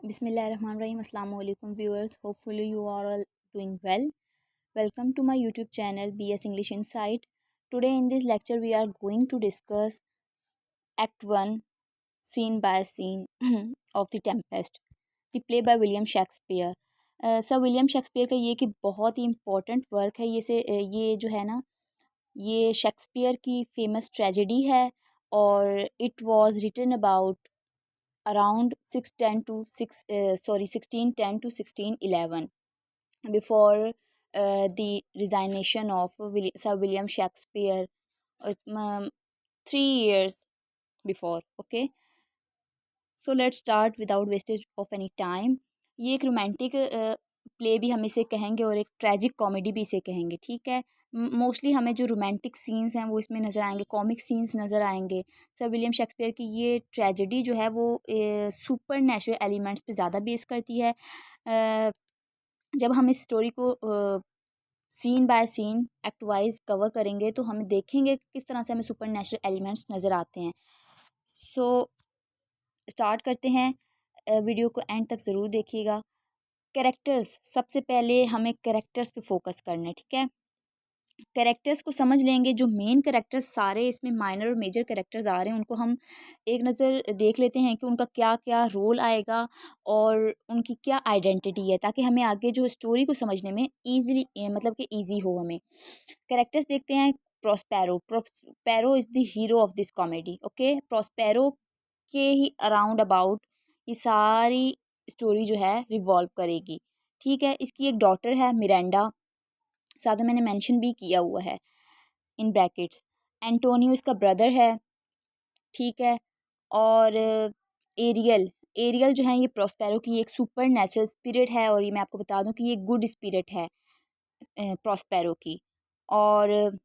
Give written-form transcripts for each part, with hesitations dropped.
Bismillahirrahmanirrahim. Assalamu alaikum viewers. Hopefully you are all doing well. Welcome to my YouTube channel BS English Insight. Today in this lecture we are going to discuss Act 1 scene by scene of The Tempest. The play by William Shakespeare. Sir William Shakespeare का ये कि बहुत ही important work है ये जो है ना ये शेक्सपियर की फेमस ट्रेजेडी है और it was written about around 1610 to 1611 before the resignation of Sir William Shakespeare, um, 3 years before. Okay, so let's start without wastage of any time. ये एक रोमांटिक प्ले भी हम इसे कहेंगे और एक ट्रैजिक कॉमेडी भी इसे कहेंगे. ठीक है, मोस्टली हमें जो रोमांटिक सीन्स हैं वो इसमें नज़र आएंगे, कॉमिक सीन्स नज़र आएंगे. सर विलियम शेक्सपियर की ये ट्रेजेडी जो है वो सुपर नेचुरल एलिमेंट्स पे ज़्यादा बेस करती है. जब हम इस स्टोरी को scene by scene act wise cover करेंगे तो हम देखेंगे किस तरह से हमें सुपर नेचुरल एलिमेंट्स नज़र आते हैं. सो स्टार्ट करते हैं. वीडियो को एंड तक ज़रूर देखिएगा. कैरेक्टर्स, सबसे पहले हमें कैरेक्टर्स पे फोकस करना है. ठीक है, कैरेक्टर्स को समझ लेंगे. जो मेन कैरेक्टर्स सारे इसमें माइनर और मेजर कैरेक्टर्स आ रहे हैं उनको हम एक नज़र देख लेते हैं कि उनका क्या क्या रोल आएगा और उनकी क्या आइडेंटिटी है, ताकि हमें आगे जो स्टोरी को समझने में ईज़िली मतलब कि ईजी हो. हमें कैरेक्टर्स देखते हैं. Prospero is the hero of this comedy. Okay, Prospero के ही अराउंड अबाउट ये सारी स्टोरी जो है रिवॉल्व करेगी. ठीक है, इसकी एक डॉटर है मिरांडा, साथ में मैंने मेंशन भी किया हुआ है इन ब्रैकेट्स. एंटोनियो इसका ब्रदर है. ठीक है, और एरियल एरियल जो है ये प्रोस्पेरो की एक सुपर नेचुरल स्पिरिट है और ये मैं आपको बता दूं कि ये गुड स्पिरिट है प्रोस्पेरो की. और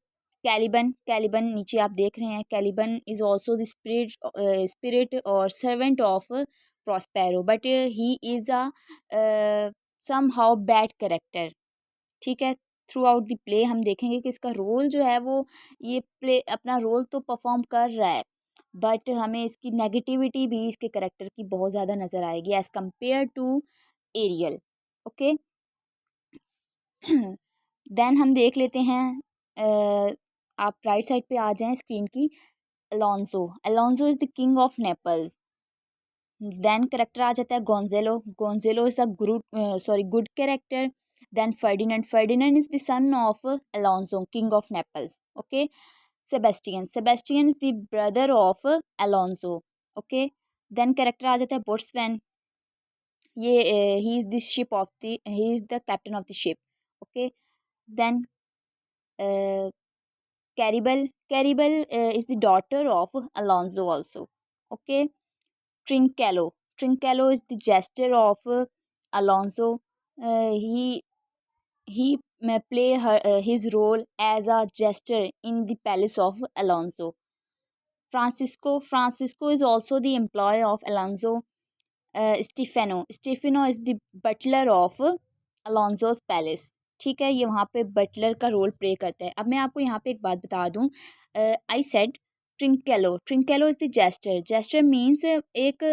कैलिबन कैलिबन नीचे आप देख रहे हैं. Caliban is also the spirit और servant of Prospero, but he is a somehow bad character. ठीक है, थ्रू आउट द प्ले हम देखेंगे कि इसका रोल जो है वो ये प्ले अपना रोल तो परफॉर्म कर रहा है, बट हमें इसकी नेगेटिविटी भी इसके करेक्टर की बहुत ज़्यादा नज़र आएगी as compared to Ariel. Okay, then हम देख लेते हैं. आप राइट साइड पे आ जाएं स्क्रीन की. Alonso Alonso is the king of Naples. Then character आ जाता है Gonzalo. Gonzalo is good character. Then Ferdinand is the son of Alonso, king of Naples. Okay, Sebastian is the brother of Alonso. Okay, then character आ जाता है boatswain. ये he is the ship of the he is the captain of the ship. Okay, then Claribel is the daughter of Alonso also. Okay, Trincello. Trincello is the jester of Alonso. He may play his role as a jester in the palace of Alonso. Francisco is also the employee of Alonso. Stefano is the butler of Alonso's palace. ठीक है, ये वहाँ पे Buttler का role play करता है. अब मैं आपको यहाँ पे एक बात बता दूँ. I said Trinculo is the jester. Jester means एक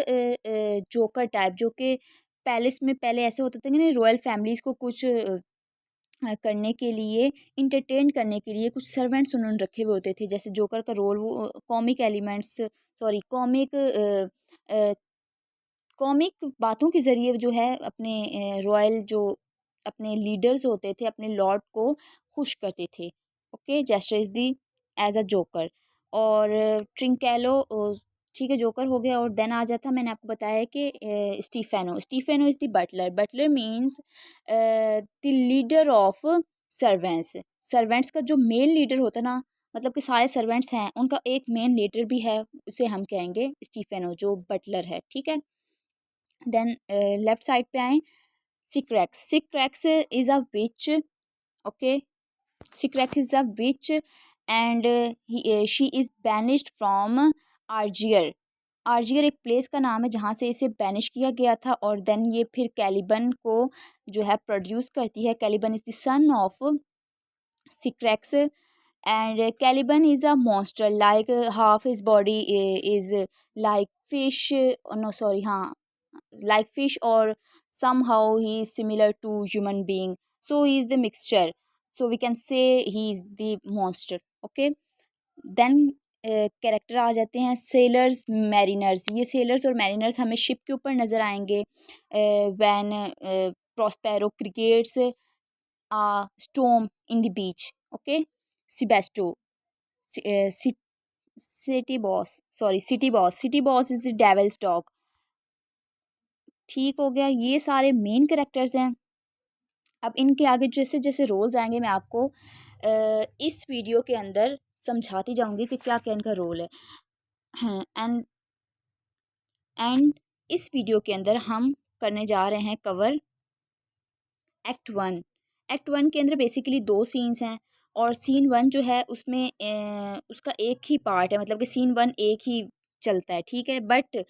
जोकर टाइप, जो कि पैलेस में पहले ऐसे होता था कि नहीं, रॉयल फैमिलीज़ को कुछ करने के लिए, इंटरटेन करने के लिए कुछ सर्वेंट्स उन्होंने रखे हुए होते थे. जैसे जोकर का रोल वो कॉमिक एलिमेंट्स, सॉरी कॉमिक बातों के ज़रिए जो है अपने रॉयल जो अपने लीडर्स होते थे, अपने लॉर्ड को खुश करते थे. Okay, jester is the as a joker. और ट्रिंकेलो, ठीक है, जोकर हो गया. और देन आ जाता, मैंने आपको बताया है कि Stephano is the butler. Butler means the leader of servants. Servants का जो मेन लीडर होता है ना, मतलब कि सारे सर्वेंट्स हैं, उनका एक मेन लीडर भी है, उसे हम कहेंगे स्टीफेनो, जो बटलर है. ठीक है, देन लेफ्ट साइड पे आए. Sycorax is a witch. Okay, Sycorax is a witch and she is banished from Algiers. Algiers एक प्लेस का नाम है जहाँ से इसे बैनिश किया गया था. और देन ये फिर कैलिबन को जो है प्रोड्यूस करती है. Caliban is the son of Sycorax. And Caliban is a monster, like half his body is like fish. No sorry, हाँ, like fish, or somehow he is similar to human being, so he is the mixture, so we can say he is the monster. Okay, then character आ जाते हैं sailors mariners. ये sailors और mariners हमें ship के ऊपर नज़र आएंगे when Prospero creates a storm in the beach. Okay, Sebasto, city boss, sorry, city boss is the devil's dog। ठीक हो गया, ये सारे मेन कैरेक्टर्स हैं। अब इनके आगे जैसे जैसे रोल्स आएंगे मैं आपको इस वीडियो के अंदर समझाती जाऊंगी कि क्या क्या इनका रोल है। एंड इस वीडियो के अंदर हम करने जा रहे हैं cover act one. Act one के अंदर बेसिकली दो सीन्स हैं, और सीन वन जो है उसमें उसका एक ही पार्ट है, मतलब कि सीन वन एक ही चलता है, ठीक है। But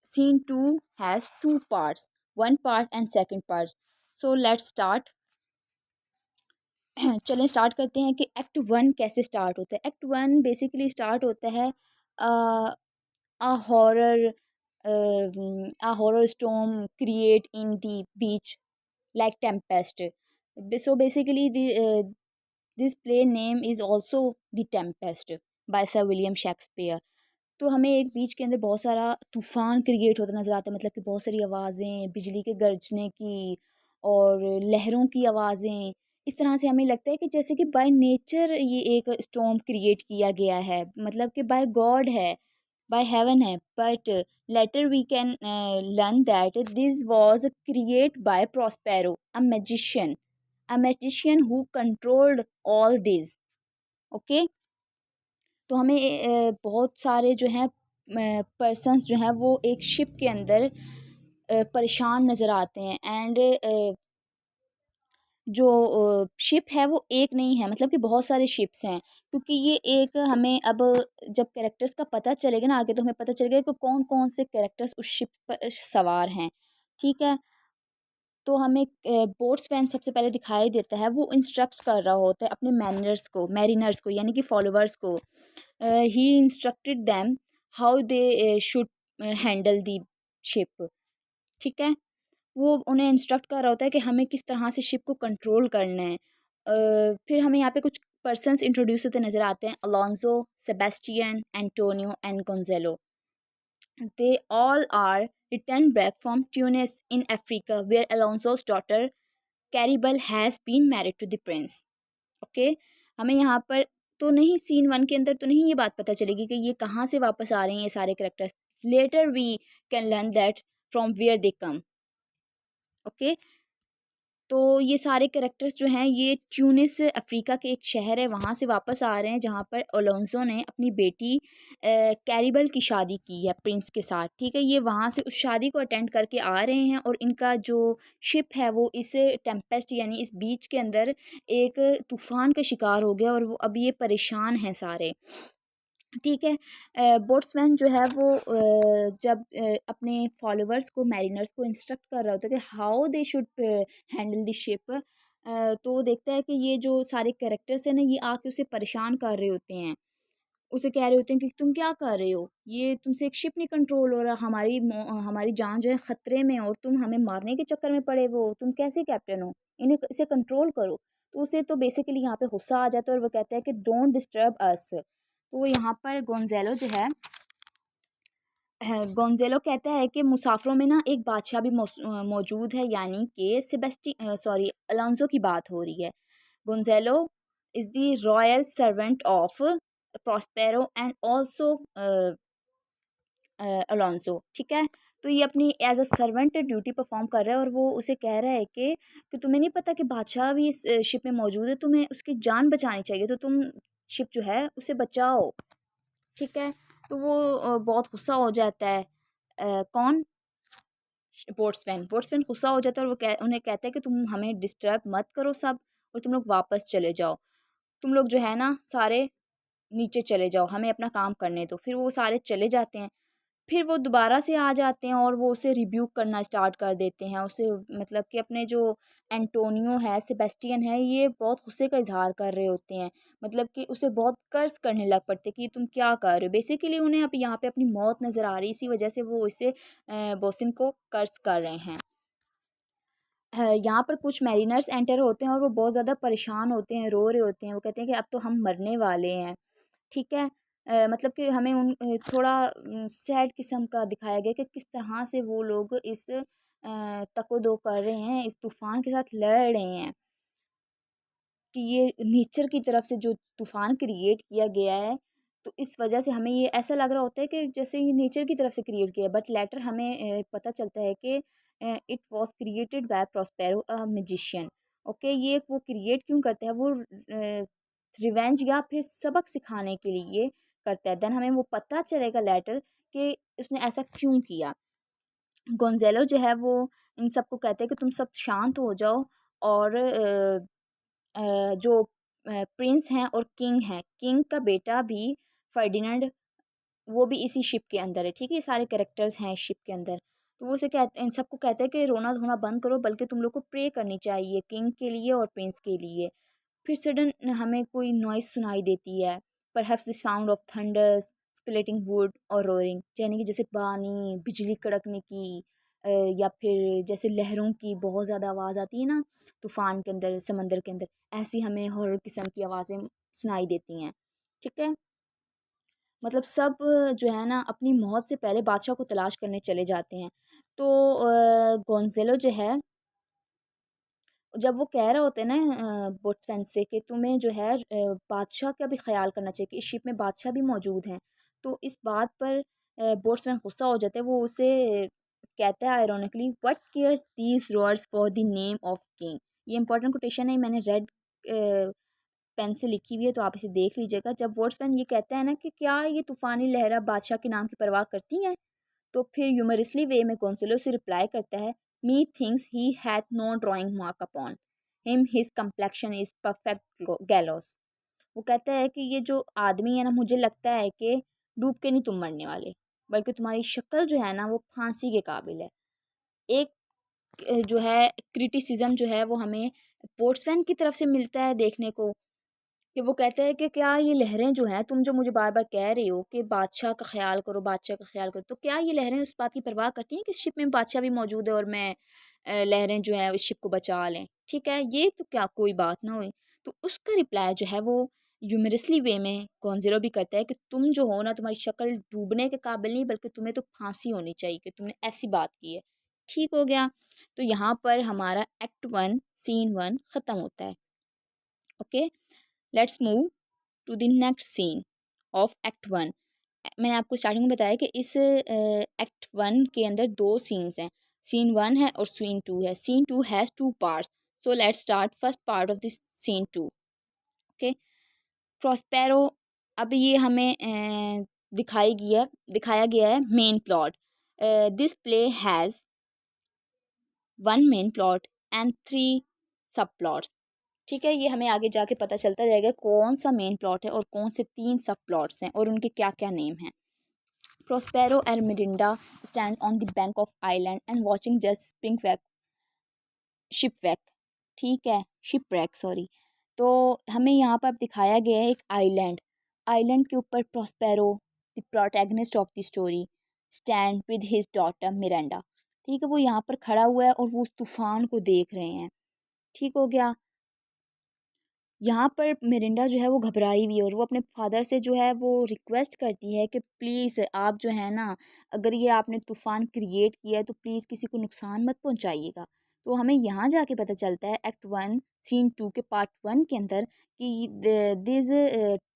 scene two has two parts, one part and second part. So let's start. चलें स्टार्ट करते हैं कि एक्ट वन कैसे स्टार्ट होता है। एक्ट वन बेसिकली स्टार्ट होता है a horror a horror storm create in the beach like tempest. So basically this play name is also the Tempest by Sir William Shakespeare। तो हमें एक बीच के अंदर बहुत सारा तूफ़ान क्रिएट होता नज़र आता है, मतलब कि बहुत सारी आवाज़ें बिजली के गरजने की और लहरों की आवाज़ें, इस तरह से हमें लगता है कि जैसे कि बाय नेचर ये एक स्टॉर्म क्रिएट किया गया है, मतलब कि बाय गॉड है, बाय हेवन है। But later we can learn that this was create by Prospero a magician who controlled all this. Okay, तो हमें बहुत सारे जो हैं पर्सन्स जो हैं वो एक शिप के अंदर परेशान नज़र आते हैं। एंड जो शिप है वो एक नहीं है, मतलब कि बहुत सारे शिप्स हैं, क्योंकि ये एक हमें अब जब कैरेक्टर्स का पता चलेगा ना आगे, तो हमें पता चलेगा कि कौन कौन से कैरेक्टर्स उस शिप पर सवार हैं, ठीक है। तो हमें बोट्समैन सबसे पहले दिखाई देता है, वो इंस्ट्रक्ट कर रहा होता है अपने मैरिनर्स को यानी कि फॉलोअर्स को। He instructed them how they should handle the ship, ठीक है। वो उन्हें इंस्ट्रक्ट कर रहा होता है कि हमें किस तरह से शिप को कंट्रोल करना है। फिर हमें यहाँ पे कुछ पर्सन्स इंट्रोड्यूस होते नज़र आते हैं, Alonso, Sebastian, Antonio and Gonzalo. They all are returned back from Tunis in Africa, where Alonso's daughter Caribal has been married to the prince. Okay, हमें यहाँ पर तो नहीं, सीन वन के अंदर तो नहीं ये बात पता चलेगी कि ये कहाँ से वापस आ रहे हैं ये सारे characters. Later we can learn that from where they came. Okay, तो ये सारे कैरेक्टर्स जो हैं ये ट्यूनिस अफ्रीका के एक शहर है वहाँ से वापस आ रहे हैं, जहाँ पर अलोंसो ने अपनी बेटी कैरिबल की शादी की है प्रिंस के साथ, ठीक है। ये वहाँ से उस शादी को अटेंड करके आ रहे हैं, और इनका जो शिप है वो इस टेम्पेस्ट यानी इस बीच के अंदर एक तूफ़ान का शिकार हो गया, और वो अब ये परेशान हैं सारे, ठीक है। बोट्समैन जो है वो जब अपने फॉलोअर्स को मैरिनर्स को इंस्ट्रक्ट कर रहा होता है कि how they should handle the ship, तो देखता है कि ये जो सारे कैरेक्टर्स हैं ना ये आके उसे परेशान कर रहे होते हैं, उसे कह रहे होते हैं कि तुम क्या कर रहे हो, ये तुमसे एक शिप नहीं कंट्रोल हो रहा, हमारी जान जो है ख़तरे में, और तुम हमें मारने के चक्कर में पड़े हो, तुम कैसे कैप्टन हो, इन्हें इसे कंट्रोल करो। तो उसे तो बेसिकली यहाँ पे गुस्सा आ जाता है, और वो कहता है कि डोंट डिस्टर्ब अस। तो यहाँ पर गोंजेलो जो है गोंजेलो कहता है कि मुसाफिरों में ना एक बादशाह भी मौजूद है, यानी कि अलोंसो की बात हो रही है। Gonzalo is the royal servant of Prospero and also Alonso, ठीक है। तो ये अपनी as a servant duty perform कर रहा है, और वो उसे कह रहा है कि तुम्हें नहीं पता कि बादशाह भी इस शिप में मौजूद है, तुम्हें उसकी जान बचानी चाहिए, तो तुम शिप जो है उसे बचाओ, ठीक है। तो वो बहुत गुस्सा हो जाता है, कौन, बोट्समैन गुस्सा हो जाता है, और वो उन्हें कहता है कि तुम हमें डिस्टर्ब मत करो सब, और तुम लोग वापस चले जाओ, तुम लोग जो है ना सारे नीचे चले जाओ, हमें अपना काम करने दो। फिर वो सारे चले जाते हैं। फिर वो दोबारा से आ जाते हैं और वो उसे रिब्यूक करना स्टार्ट कर देते हैं उसे, मतलब कि अपने जो एंटोनियो है, सेबेस्टियन है, ये बहुत गुस्से का इजहार कर रहे होते हैं, मतलब कि उसे बहुत कर्ज करने लग पड़ते कि तुम क्या कर रहे हो। बेसिकली उन्हें अब यहाँ पे अपनी मौत नज़र आ रही, इसी वजह से वो इसे बोसिन को कर्ज कर रहे हैं। यहाँ पर कुछ मैरिनर्स एंटर होते हैं और वो बहुत ज़्यादा परेशान होते हैं, रो रहे होते हैं। वो कहते हैं कि अब तो हम मरने वाले हैं। ठीक है। मतलब कि हमें थोड़ा सैड किस्म का दिखाया गया कि किस तरह से वो लोग इस तको-दो कर रहे हैं, इस तूफ़ान के साथ लड़ रहे हैं, कि ये नेचर की तरफ से जो तूफ़ान क्रिएट किया गया है, तो इस वजह से हमें ये ऐसा लग रहा होता है कि जैसे ये नेचर की तरफ से क्रिएट किया है, बट लेटर हमें पता चलता है कि it was created by Prospero a magician. Okay, ये वो क्रिएट क्यों करता है, वो रिवेंज या फिर सबक सिखाने के लिए करता है। देन हमें वो पता चलेगा लेटर कि उसने ऐसा क्यों किया। गोंज़ेलो जो है वो इन सबको कहते हैं कि तुम सब शांत हो जाओ, और जो प्रिंस हैं और किंग हैं, किंग का बेटा भी फर्डिनेंड, वो भी इसी शिप के अंदर है। ठीक है, ये सारे कैरेक्टर्स हैं इस शिप के अंदर। तो वो उसे कहते, इन सबको कहते हैं कि रोना धोना बंद करो, बल्कि तुम लोग को प्रे करनी चाहिए किंग के लिए और प्रिंस के लिए। फिर सडन हमें कोई नॉइज़ सुनाई देती है, perhaps the sound of thunder's splitting would और रोरिंग, यानी कि जैसे पानी बिजली कड़कने की, या फिर जैसे लहरों की बहुत ज़्यादा आवाज़ आती है ना तूफ़ान के अंदर, समंदर के अंदर, ऐसी हमें हॉरर किस्म की आवाज़ें सुनाई देती हैं। ठीक है। मतलब सब जो है ना अपनी मौत से पहले बादशाह को तलाश करने चले जाते हैं। तो गोंज़ेलो जो है, जब वो कह रहे होते हैं ना बोट्सवैन से कि तुम्हें जो है बादशाह का भी ख्याल करना चाहिए कि इस शिप में बादशाह भी मौजूद हैं। तो इस बात पर बोट्सवैन गुस्सा हो जाता है, वो उसे कहता है ironically, what cares these roars for the name of king. ये इंपॉर्टेंट कोटेशन है, मैंने रेड पेन से लिखी हुई है, तो आप इसे देख लीजिएगा। जब बोट्सवैन ये कहता है ना कि क्या ये तूफ़ानी लहरा बादशाह के नाम की परवाह करती हैं, तो फिर ह्यूमरसली वे में गोंसलो से रिप्लाई करता है, methinks he hath no drowning mark upon him, his complexion is perfect gallows. वो कहता है कि ये जो आदमी है ना, मुझे लगता है कि डूब के नहीं तुम मरने वाले, बल्कि तुम्हारी शक्ल जो है ना वो फांसी के काबिल है। एक जो है क्रिटिसिज्म जो है वो हमें बोट्सवैन की तरफ से मिलता है देखने को, कि वो कहते हैं कि क्या ये लहरें जो हैं, तुम जो मुझे बार-बार कह रही हो कि बादशाह का ख़्याल करो, बादशाह का ख़्याल करो, तो क्या ये लहरें उस बात की परवाह करती हैं कि इस शिप में बादशाह भी मौजूद है और मैं लहरें जो हैं इस शिप को बचा लें? ठीक है, ये तो क्या कोई बात ना हुई। तो उसका रिप्लाई जो है वो ह्यूमरसली वे में गोंज़ेलो भी करता है कि तुम जो हो ना, तुम्हारी शक्ल डूबने के काबिल नहीं, बल्कि तुम्हें तो फांसी होनी चाहिए कि तुमने ऐसी बात की है। ठीक हो गया? तो यहाँ पर हमारा एक्ट 1 सीन 1 ख़त्म होता है। Okay? Let's move to the next scene of act 1। मैंने आपको स्टार्टिंग में बताया कि इस एक्ट 1 के अंदर 2 सीन्स हैं। सीन 1 है और सीन 2 है। Scene 2 has 2 parts. So let's start first part of this scene 2। Okay? Prospero, अब ये हमें दिखाया गया है main plot. This play has 1 main plot and 3 sub plots. ठीक है, ये हमें आगे जाके पता चलता जाएगा कौन सा मेन प्लॉट है और कौन से 3 सब प्लॉट्स हैं और उनके क्या-क्या नेम हैं। Prospero and Mirinda stand on the bank of island and watching just shipwreck, ठीक है, शिपwreck सॉरी। तो हमें यहाँ पर दिखाया गया है एक आइलैंड। आइलैंड के ऊपर Prospero, the protagonist of the story, stand with his daughter Miranda. ठीक है, वो यहाँ पर खड़ा हुआ है और वो उस तूफान को देख रहे हैं। ठीक हो गया। यहाँ पर मिरिंडा जो है वो घबराई हुई है और वो अपने फादर से जो है वो रिक्वेस्ट करती है कि प्लीज़ आप जो है ना, अगर ये आपने तूफ़ान क्रिएट किया है तो प्लीज़ किसी को नुकसान मत पहुँचाइएगा। तो हमें यहाँ जाके पता चलता है एक्ट 1 सीन 2 के पार्ट 1 के अंदर कि this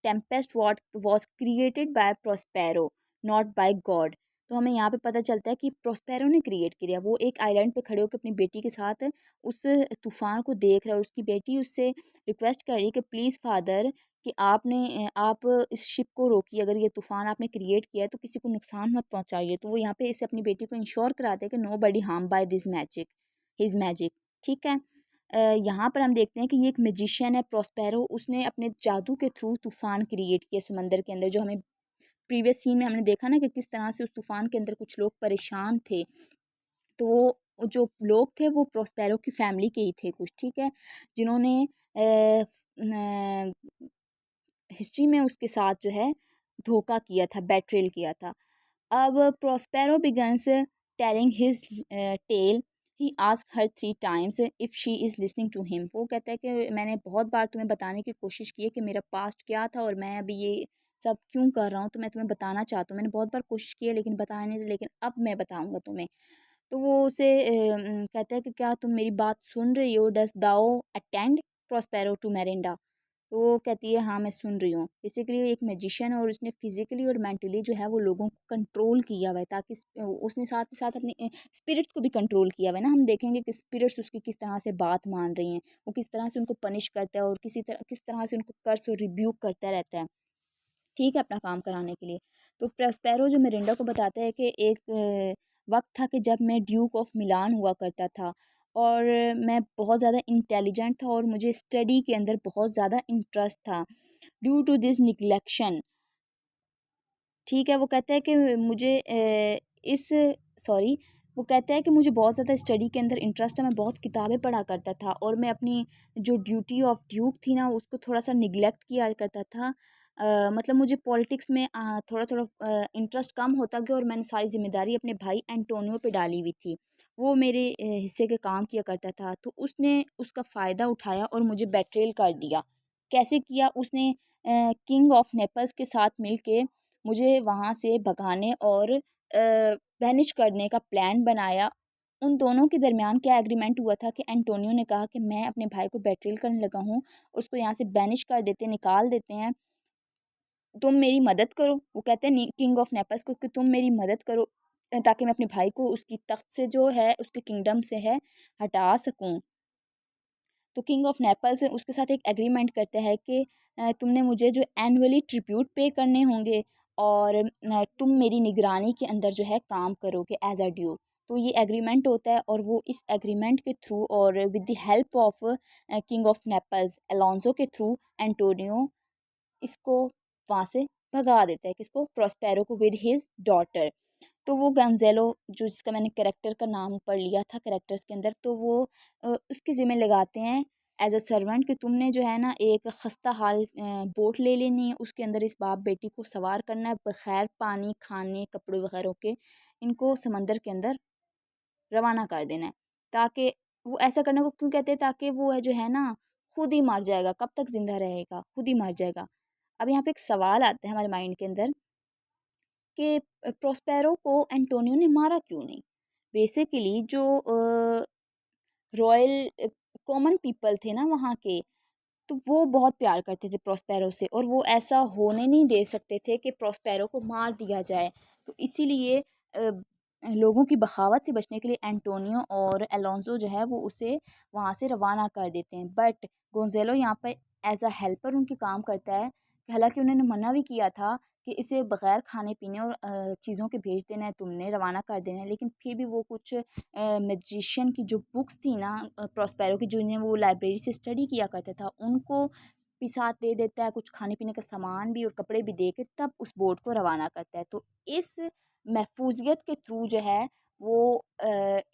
tempest what was created by Prospero not by god. तो हमें यहाँ पे पता चलता है कि प्रोस्पेरो ने क्रिएट किया। वो एक आइलैंड पे खड़े होकर अपनी बेटी के साथ उस तूफ़ान को देख रहा है और उसकी बेटी उससे रिक्वेस्ट करी कि प्लीज़ फादर, कि आप इस शिप को रोकिए, अगर ये तूफ़ान आपने क्रिएट किया है तो किसी को नुकसान मत पहुंचाइए। तो वो यहाँ पे इसे अपनी बेटी को इंश्योर कराते हैं कि nobody harm by this magic, his magic. ठीक है। यहाँ पर हम देखते हैं कि ये एक मैजिशियन है प्रोस्पेरो, उसने अपने जादू के थ्रू तूफ़ान क्रिएट किया समंदर के अंदर, जो हमें प्रीवियस सीन में हमने देखा ना कि किस तरह से उस तूफ़ान के अंदर कुछ लोग परेशान थे। तो वो जो लोग थे वो प्रोस्पेरो की फैमिली के ही थे कुछ, ठीक है? जिन्होंने हिस्ट्री में उसके साथ जो है धोखा किया था, बेट्रेयल किया था। अब Prospero begins telling his tale. He ask her 3 times if she is listening to him. वो कहता है कि मैंने बहुत बार तुम्हें बताने की कोशिश की है कि मेरा पास्ट क्या था और मैं अभी ये सब क्यों कर रहा हूँ, तो मैं तुम्हें बताना चाहता हूँ। मैंने बहुत बार कोशिश की है लेकिन बताया नहीं, लेकिन अब मैं बताऊँगा तुम्हें। तो वो उसे कहता है कि क्या तुम मेरी बात सुन रही हो? डज़ दाओ अटेंड प्रोस्पेरो टू मेरिंडा? तो वो कहती है हाँ मैं सुन रही हूँ। बेसिकली एक मैजिशियन है और उसने फिजिकली और मेंटली जो है वो लोगों को कंट्रोल किया हुआ है, ताकि उसने साथ ही साथ अपने स्पिरिट्स को भी कंट्रोल किया हुआ है ना। हम देखेंगे कि स्पिरिट्स उसकी किस तरह से बात मान रही हैं, वो किस तरह से उनको पनिश करता है और किस तरह से उनको कर्स और रिब्यूक करता रहता है, ठीक है, अपना काम कराने के लिए। तो प्रोस्पेरो जो मिरिंडा को बताता है कि एक वक़्त था कि जब मैं ड्यूक ऑफ मिलान हुआ करता था और मैं बहुत ज़्यादा इंटेलिजेंट था और मुझे स्टडी के अंदर बहुत ज़्यादा इंटरेस्ट था। ड्यू टू दिस निग्लेक्शन, ठीक है, वो कहता है कि मुझे इस सॉरी वो कहता है कि मुझे बहुत ज़्यादा स्टडी के अंदर इंटरेस्ट है, मैं बहुत किताबें पढ़ा करता था और मैं अपनी जो ड्यूटी ऑफ ड्यूक थी ना उसको थोड़ा-सा निग्लेक्ट किया करता था। मतलब मुझे पॉलिटिक्स में थोड़ा-थोड़ा इंटरेस्ट कम होता गया और मैंने सारी ज़िम्मेदारी अपने भाई एंटोनियो पे डाली हुई थी। वो मेरे हिस्से के काम किया करता था, तो उसने उसका फ़ायदा उठाया और मुझे बेट्रेयल कर दिया। कैसे किया? उसने किंग ऑफ नेपल्स के साथ मिल के मुझे वहाँ से भगाने और बैनिश करने का प्लान बनाया। उन दोनों के दरमियान क्या एग्रीमेंट हुआ था कि एंटोनियो ने कहा कि मैं अपने भाई को बेट्रेयल करने लगा हूँ, उसको यहाँ से बैनिश कर देते हैं, निकाल देते हैं, तुम मेरी मदद करो। वो कहते हैं किंग ऑफ नेपल्स को कि तुम मेरी मदद करो ताकि मैं अपने भाई को उसकी तख्त से जो है उसके किंगडम से है हटा सकूँ। तो किंग ऑफ नेपल्स उसके साथ एक एग्रीमेंट करता है कि तुमने मुझे जो एनुअली ट्रिब्यूट पे करने होंगे और तुम मेरी निगरानी के अंदर जो है काम करोगे एज अ ड्यू। तो ये एग्रीमेंट होता है और वो इस एग्रीमेंट के थ्रू और with the help of king of Naples Alonso के थ्रू एंटोनियो इसको वहाँ से भगा देता है, किसको? प्रोस्पेरो को विद हिज डॉटर। तो वो गोंज़ालो जो जिसका मैंने कैरेक्टर का नाम पढ़ लिया था कैरेक्टर्स के अंदर, तो वो उसके ज़िम्मे लगाते हैं एज़ अ सर्वेंट कि तुमने जो है ना एक खस्ता हाल बोट ले लेनी है, उसके अंदर इस बाप बेटी को सवार करना है बग़ैर पानी, खाने, कपड़े वग़ैरह के, इनको समंदर के अंदर रवाना कर देना है। ताकि वो ऐसा करने को क्यों कहते हैं? ताकि वो है जो है ना खुद ही मर जाएगा, कब तक ज़िंदा रहेगा? खुद ही मर जाएगा। अब यहाँ पे एक सवाल आता है हमारे माइंड के अंदर कि प्रोस्पेरो को एंटोनियो ने मारा क्यों नहीं? बेसिकली जो रॉयल कॉमन पीपल थे ना वहाँ के, तो वो बहुत प्यार करते थे प्रोस्पेरो से और वो ऐसा होने नहीं दे सकते थे कि प्रोस्पेरो को मार दिया जाए। तो इसीलिए लोगों की बगावत से बचने के लिए एंटोनियो और अलोंसो जो है वो उसे वहाँ से रवाना कर देते हैं। बट गोंज़ेलो यहाँ पे एज़ अ हेल्पर उनके काम करता है। हालाँकि उन्होंने मना भी किया था कि इसे बगैर खाने-पीने और चीज़ों के भेज देना है तुमने, रवाना कर देना है। लेकिन फिर भी वो कुछ मैजिशियन की जो बुक्स थी ना प्रोस्पेरो की, जिन्हें वो लाइब्रेरी से स्टडी किया करता था, उनको भी साथ दे देता है, कुछ खाने-पीने का सामान भी और कपड़े भी दे के तब उस बोट को रवाना करता है। तो इस महफूज़ियत के थ्रू जो है वो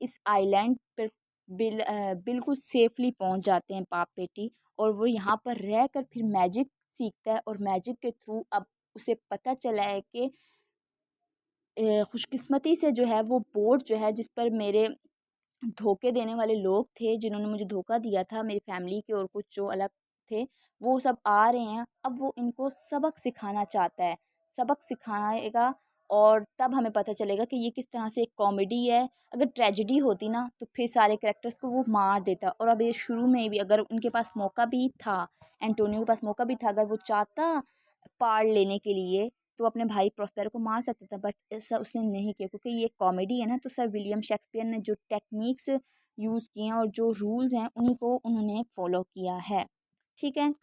इस आइलैंड पर बिल्कुल सेफ़ली पहुँच जाते हैं बाप-बेटी और वो यहाँ पर रहकर फिर मैजिक सीखता है और मैजिक के थ्रू अब उसे पता चला है कि खुशकिस्मती से जो है वो बोट जो है जिस पर मेरे धोखे देने वाले लोग थे, जिन्होंने मुझे धोखा दिया था, मेरी फैमिली के और कुछ जो अलग थे, वो सब आ रहे हैं। अब वो इनको सबक सिखाना चाहता है, सबक सिखाएगा और तब हमें पता चलेगा कि ये किस तरह से एक कॉमेडी है। अगर ट्रेजेडी होती ना, तो फिर सारे कैरेक्टर्स को वो मार देता और अब ये शुरू में भी अगर उनके पास मौका भी था, एंटोनियो के पास मौका भी था, अगर वो चाहता पार्ट लेने के लिए, तो अपने भाई प्रोस्पेरो को मार सकता था, बट ऐसा उसने नहीं किया क्योंकि ये कॉमेडी है ना। तो सर विलियम शेक्सपियर ने जो टेक्निक्स यूज़ किए हैं और जो रूल्स हैं उन्हीं को उन्होंने फॉलो किया है, ठीक है।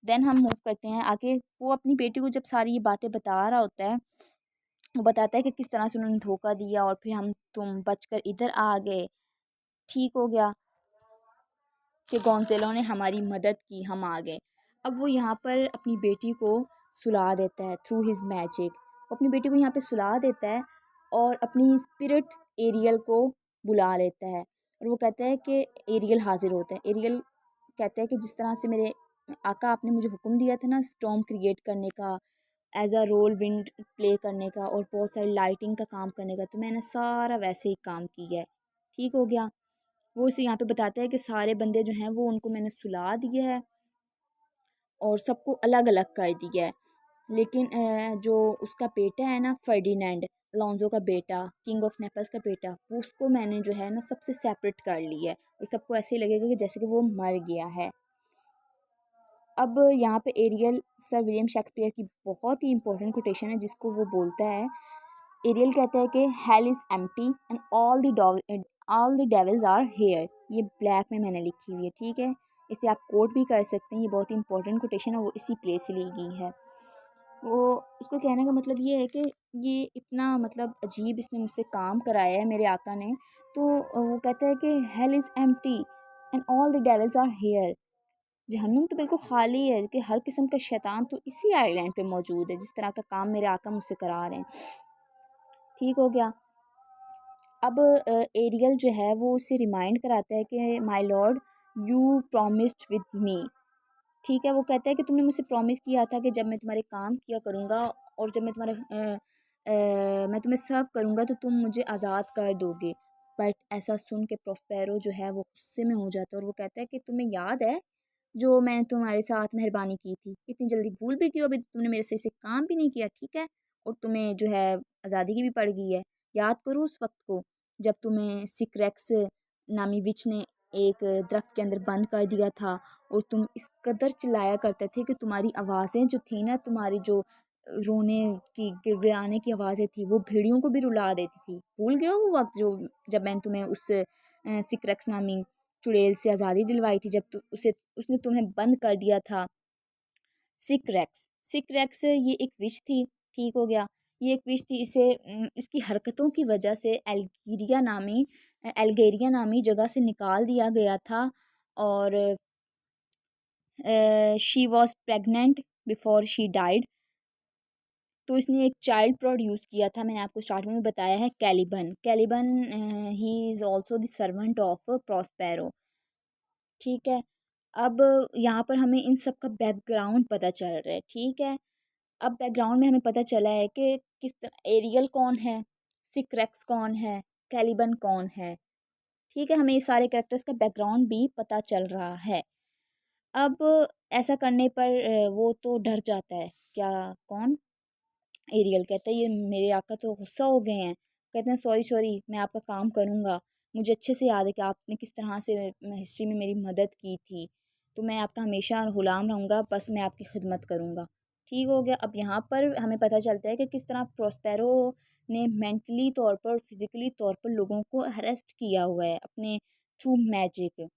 देन हम मूव करते हैं आगे। वो अपनी बेटी को जब सारी ये बातें बता रहा होता है, वो बताता है कि किस तरह से उन्होंने धोखा दिया और फिर हम तुम बचकर इधर आ गए, ठीक हो गया कि गोंज़ेलो ने हमारी मदद की, हम आ गए। अब वो यहाँ पर अपनी बेटी को सुला देता है थ्रू हिज़ मैजिक वो अपनी बेटी को यहाँ पे सुला देता है और अपनी स्पिरिट एरियल को बुला लेता है और वो कहता है कि एरियल हाजिर होता है। एरियल कहता है कि जिस तरह से मेरे आका आपने मुझे हुक्म दिया था ना स्टॉर्म क्रिएट करने का, as a role wind play करने का और बहुत सारी लाइटिंग का काम करने का, तो मैंने सारा वैसे ही काम किया है। ठीक हो गया। वो इसे यहाँ पे बताता है कि सारे बंदे जो हैं वो उनको मैंने सुला दिया है और सबको अलग अलग कर दिया है। लेकिन जो उसका बेटा है ना फर्डिनेंड, अलोंजो का बेटा, किंग ऑफ नेपल्स का बेटा, वो उसको मैंने जो है ना सबसे सेपरेट कर लिया है और सबको ऐसे ही लगेगा कि जैसे कि वो मर गया है। अब यहाँ पे एरियल सर विलियम शेक्सपियर की बहुत ही इंपॉर्टेंट कोटेशन है जिसको वो बोलता है। एरियल कहता है कि hell is empty and all the devils are here. ये ब्लैक में मैंने लिखी हुई है, ठीक है। इसे आप कोट भी कर सकते हैं, ये बहुत ही इंपॉर्टेंट कोटेशन है, वो इसी प्लेस से ली गई है। वो उसको कहने का मतलब ये है कि ये इतना मतलब अजीब इसने मुझसे काम कराया है मेरे आका ने। तो वो कहता है कि hell is empty and all the devils are here. जहन्नुम तो बिल्कुल खाली है कि हर किस्म का शैतान तो इसी आइलैंड पे मौजूद है, जिस तरह का काम मेरे आका मुझसे करा रहे हैं। ठीक हो गया। अब एरियल जो है वो उसे रिमाइंड कराता है कि my Lord you promised with me. ठीक है। वो कहता है कि तुमने मुझसे प्रॉमिस किया था कि जब मैं तुम्हारे काम किया करूँगा और जब मैं तुम्हें सर्व करूँगा तो तुम मुझे आज़ाद कर दोगे। बट ऐसा सुन के प्रोस्पेरो जो है वो गुस्से में हो जाता है और वो कहता है कि तुम्हें याद है जो मैंने तुम्हारे साथ मेहरबानी की थी, इतनी जल्दी भूल भी क्यों? अभी तो तुमने मेरे से काम भी नहीं किया, ठीक है। और तुम्हें जो है आज़ादी की भी पड़ गई है। याद करो उस वक्त को जब तुम्हें सिक्रेक्स नामी विच ने एक दरख्त के अंदर बंद कर दिया था और तुम इस कदर चिल्लाया करते थे कि तुम्हारी आवाज़ें जो थी ना, तुम्हारी जो रोने की गिड़गिड़ाने की आवाज़ें थी वो भेड़ियों को भी रुला देती थी। भूल गए हो वो वक्त जो जब मैंने तुम्हें उस सिक्रेक्स नामी चुड़ैल से आज़ादी दिलवाई थी, जब उसे उसने तुम्हें बंद कर दिया था। सिक्रेक्स सिक्रेक्स ये एक विच थी। ठीक हो गया। ये एक विच थी। इसे इसकी हरकतों की वजह से एल्गेरिया नामी जगह से निकाल दिया गया था और she was pregnant before she died. तो इसने एक चाइल्ड प्रोड्यूस किया था, मैंने आपको स्टार्टिंग में बताया है, Caliban. Caliban he is also the servant of Prospero. ठीक है। अब यहाँ पर हमें इन सब का बैकग्राउंड पता चल रहा है, ठीक है। अब बैकग्राउंड में हमें पता चला है कि किस तरह एरियल कौन है, सिक्रेक्स कौन है, कैलिबन कौन है। ठीक है। हमें ये सारे कैरेक्टर्स का बैकग्राउंड भी पता चल रहा है। अब ऐसा करने पर वो तो डर जाता है। क्या? कौन? एरियल कहता है ये मेरे आका तो गुस्सा हो गए हैं। कहते हैं सॉरी सॉरी, मैं आपका काम करूँगा। मुझे अच्छे से याद है कि आपने किस तरह से हिस्ट्री में मेरी मदद की थी, तो मैं आपका हमेशा ग़ुलाम रहूँगा, बस मैं आपकी खिदमत करूँगा। ठीक हो गया। अब यहाँ पर हमें पता चलता है कि किस तरह प्रोस्पेरो ने मेंटली तौर पर, फिज़िकली तौर पर लोगों को अरेस्ट किया हुआ है अपने थ्रू मैजिक।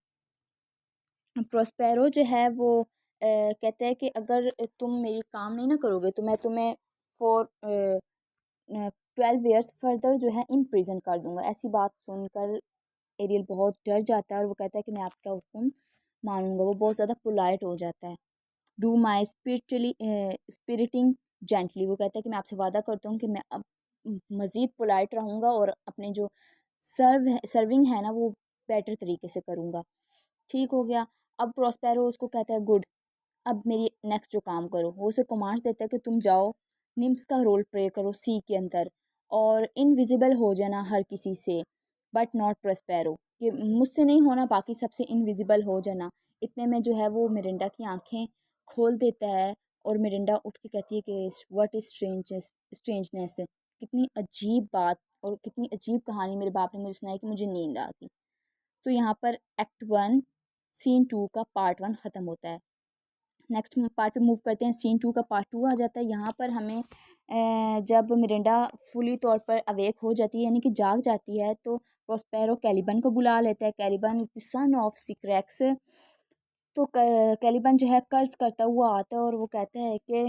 प्रोस्पेरो जो है वो कहता है कि अगर तुम मेरी काम नहीं ना करोगे तो मैं तुम्हें फॉर 12 ईयर्स फर्दर जो है इम्प्रिजन कर दूंगा। ऐसी बात सुनकर एरियल बहुत डर जाता है और वो कहता है कि मैं आपका हुक्म मानूंगा। वो बहुत ज़्यादा पोलाइट हो जाता है। Do my spiriting gently. वो कहता है कि मैं आपसे वादा करता हूँ कि मैं अब मज़ीद पोलाइट रहूँगा और अपने जो सर्विंग है ना वो बेटर तरीके से करूँगा। ठीक हो गया। अब प्रोस्पेरो उसको कहता है गुड, अब मेरी नेक्स्ट जो काम करो। वो उसे कमांड्स देता है कि तुम जाओ निम्स का रोल प्ले करो सी के अंदर और इनविजिबल हो जाना हर किसी से, बट नॉट प्रोस्पेरो, कि मुझसे नहीं होना, बाकी सबसे इनविजिबल हो जाना। इतने में जो है वो मिरिंडा की आंखें खोल देता है और मिरिंडा उठ के कहती है कि व्हाट इज स्ट्रेंजनेस। कितनी अजीब बात और कितनी अजीब कहानी मेरे बाप ने मुझे सुनाई कि मुझे नींद आ गई। तो यहाँ पर एक्ट 1 सीन 2 का पार्ट 1 ख़त्म होता है। नेक्स्ट पार्ट पे मूव करते हैं। सीन 2 का पार्ट 2 आ जाता है। यहाँ पर हमें जब मिरिंडा फुली तौर पर अवेक हो जाती है यानी कि जाग जाती है तो प्रोस्पेरो कैलिबन को बुला लेता है। Caliban is the son of Sycorax. तो कैलिबन जो है कर्ज करता हुआ आता है और वो कहता है कि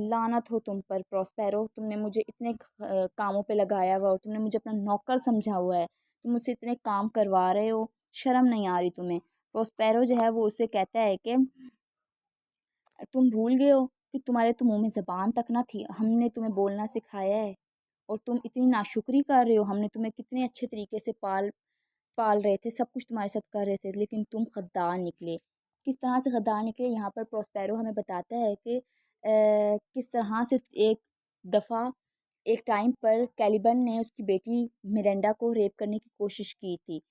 लानत हो तुम पर प्रोस्पेरो, तुमने मुझे इतने कामों पे लगाया हुआ और तुमने मुझे अपना नौकर समझा हुआ है, तुम मुझसे इतने काम करवा रहे हो, शर्म नहीं आ रही तुम्हें? प्रोस्पेरो जो है वो उससे कहता है कि तुम भूल गए हो कि तुम्हारे तो मुँह में ज़बान तक ना थी, हमने तुम्हें बोलना सिखाया है और तुम इतनी नाशुक्री कर रहे हो। हमने तुम्हें कितने अच्छे तरीके से पाल पाल रहे थे, सब कुछ तुम्हारे साथ कर रहे थे, लेकिन तुम गद्दार निकले। किस तरह से गद्दार निकले, यहाँ पर प्रोस्पेरो हमें बताता है कि किस तरह से एक दफ़ा एक टाइम पर कैलिबन ने उसकी बेटी मिरेंडा को रेप करने की कोशिश की थी।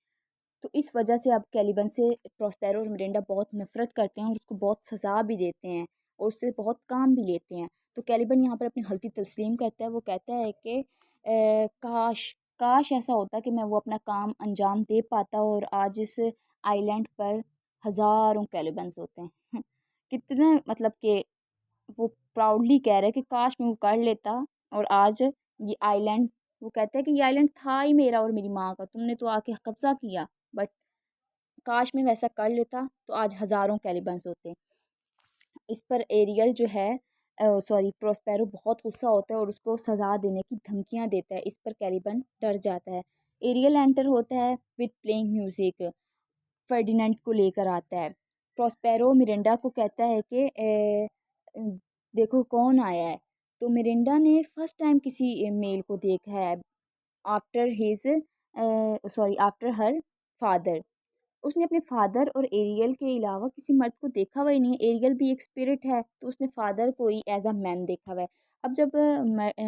तो इस वजह से अब कैलिबन से प्रोस्पेरो और मिरेंडा बहुत नफ़रत करते हैं और उसको बहुत सज़ा भी देते हैं और उससे बहुत काम भी लेते हैं। तो कैलिबन यहाँ पर अपनी गलती तस्लीम करता है। वो कहता है कि काश काश ऐसा होता कि मैं वो अपना काम अंजाम दे पाता और आज इस आइलैंड पर हज़ारों कैलिबन्स होते हैं। कितने मतलब कि वो प्राउडली कह रहे हैं कि काश मैं वो कर लेता और आज ये आइलैंड, वो कहते हैं कि ये आइलैंड था ही मेरा और मेरी माँ का, तुमने तो आके कब्जा किया, बट काश मैं वैसा कर लेता तो आज हज़ारों कैलिबन्स होते। इस पर एरियल जो है सॉरी प्रोस्पेरो बहुत गुस्सा होता है और उसको सज़ा देने की धमकियाँ देता है। इस पर कैलिबन डर जाता है। एरियल एंटर होता है विद प्लेइंग म्यूज़िक, फर्डिनेंड को लेकर आता है। प्रोस्पेरो मिरिंडा को कहता है कि देखो कौन आया है। तो मिरिंडा ने फर्स्ट टाइम किसी मेल को देखा है after his sorry after her father. उसने अपने फादर और एरियल के अलावा किसी मर्द को देखा हुआ ही नहीं है। एरियल भी एक स्पिरिट है तो उसने फादर को ही एज अ मैन देखा हुआ है। अब जब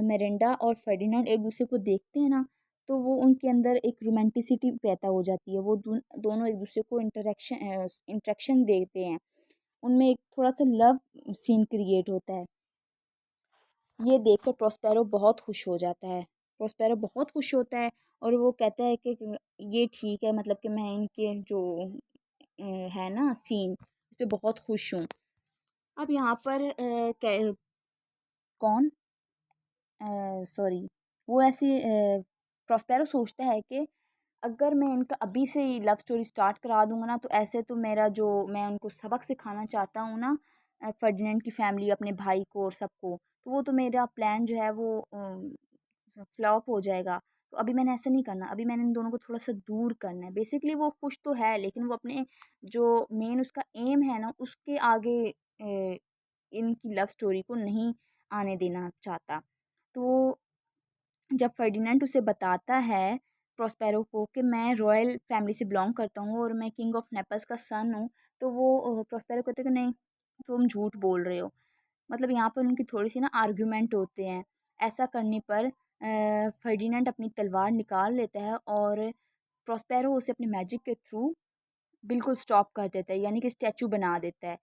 मेरिंडा और फर्डिनेंड एक दूसरे को देखते हैं ना, तो वो उनके अंदर एक रोमांटिसिटी पैदा हो जाती है। वो दोनों एक दूसरे को इंटरेक्शन देते हैं, उनमें एक थोड़ा सा लव सीन क्रिएट होता है। ये देखकर प्रोस्पेरो बहुत खुश हो जाता है। प्रोस्पेरो बहुत खुश होता है और वो कहता है कि ये ठीक है, मतलब कि मैं इनके जो है ना सीन, इस पे बहुत खुश हूँ। अब यहाँ पर कौन सॉरी वो ऐसे प्रोस्पेरो सोचता है कि अगर मैं इनका अभी से ही लव स्टोरी स्टार्ट करा दूंगा ना, तो ऐसे तो मेरा जो मैं उनको सबक सिखाना चाहता हूँ ना, फर्डिनेंड की फैमिली अपने भाई को और सबको, तो वो तो मेरा प्लान जो है वो फ्लॉप हो जाएगा। तो अभी मैंने ऐसा नहीं करना, अभी मैंने इन दोनों को थोड़ा सा दूर करना है। बेसिकली वो खुश तो है लेकिन वो अपने जो मेन उसका एम है ना उसके आगे इनकी लव स्टोरी को नहीं आने देना चाहता। तो जब फर्डिनेंड उसे बताता है प्रोस्पेरो को कि मैं रॉयल फैमिली से बिलोंग करता हूँ और मैं किंग ऑफ नेपल्स का सन हूँ, तो वो प्रोस्पेरो कहते हैं कि नहीं, तुम झूठ बोल रहे हो। मतलब यहाँ पर उनकी थोड़ी सी ना आर्ग्यूमेंट होते हैं। ऐसा करने पर फर्डिनेंड अपनी तलवार निकाल लेता है और प्रोस्पेरो उसे अपने मैजिक के थ्रू बिल्कुल स्टॉप कर देता है, यानी कि स्टैचू बना देता है।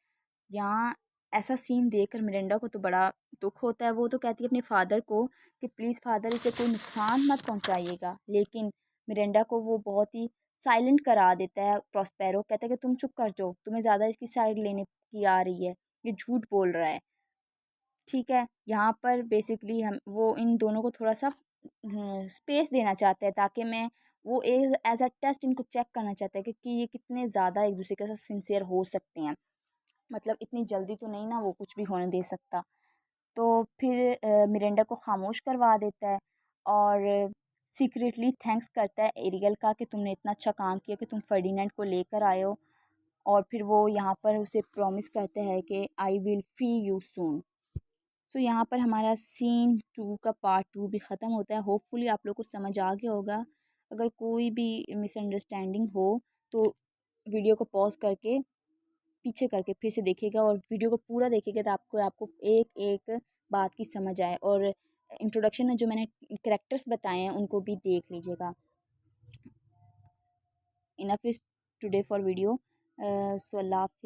यहाँ ऐसा सीन देखकर मिरेंडा को तो बड़ा दुख होता है। वो तो कहती है अपने फादर को कि प्लीज़ फादर इसे कोई नुकसान मत पहुंचाइएगा, लेकिन मिरेंडा को वो बहुत ही साइलेंट करा देता है। प्रोस्पेरो कहता है कि तुम चुप कर जाओ, तुम्हें ज़्यादा इसकी साइड लेने की आ रही है, ये झूठ बोल रहा है। ठीक है, यहाँ पर बेसिकली हम वो इन दोनों को थोड़ा सा स्पेस देना चाहते हैं ताकि मैं वो एज अ टेस्ट इनको चेक करना चाहते हैं कि ये कितने ज़्यादा एक दूसरे के साथ सिंसियर हो सकते हैं। मतलब इतनी जल्दी तो नहीं ना वो कुछ भी होने दे सकता। तो फिर मिरेंडा को खामोश करवा देता है और सीक्रेटली थैंक्स करता है एरियल का कि तुमने इतना अच्छा काम किया कि तुम फर्डिनेंड को लेकर आए हो। और फिर वो यहाँ पर उसे प्रॉमिस करता है कि I will free you soon. So यहाँ पर हमारा सीन 2 का पार्ट 2 भी ख़त्म होता है। होपफुली आप लोग को समझ आ गया होगा। अगर कोई भी मिसअंडरस्टैंडिंग हो तो वीडियो को पॉज़ करके पीछे करके फिर से देखिएगा और वीडियो को पूरा देखिएगा तो आपको आपको एक एक बात की समझ आए। और इंट्रोडक्शन में जो मैंने कैरेक्टर्स बताए हैं उनको भी देख लीजिएगा। Enough is today for video. So Allah हाफ़िज़।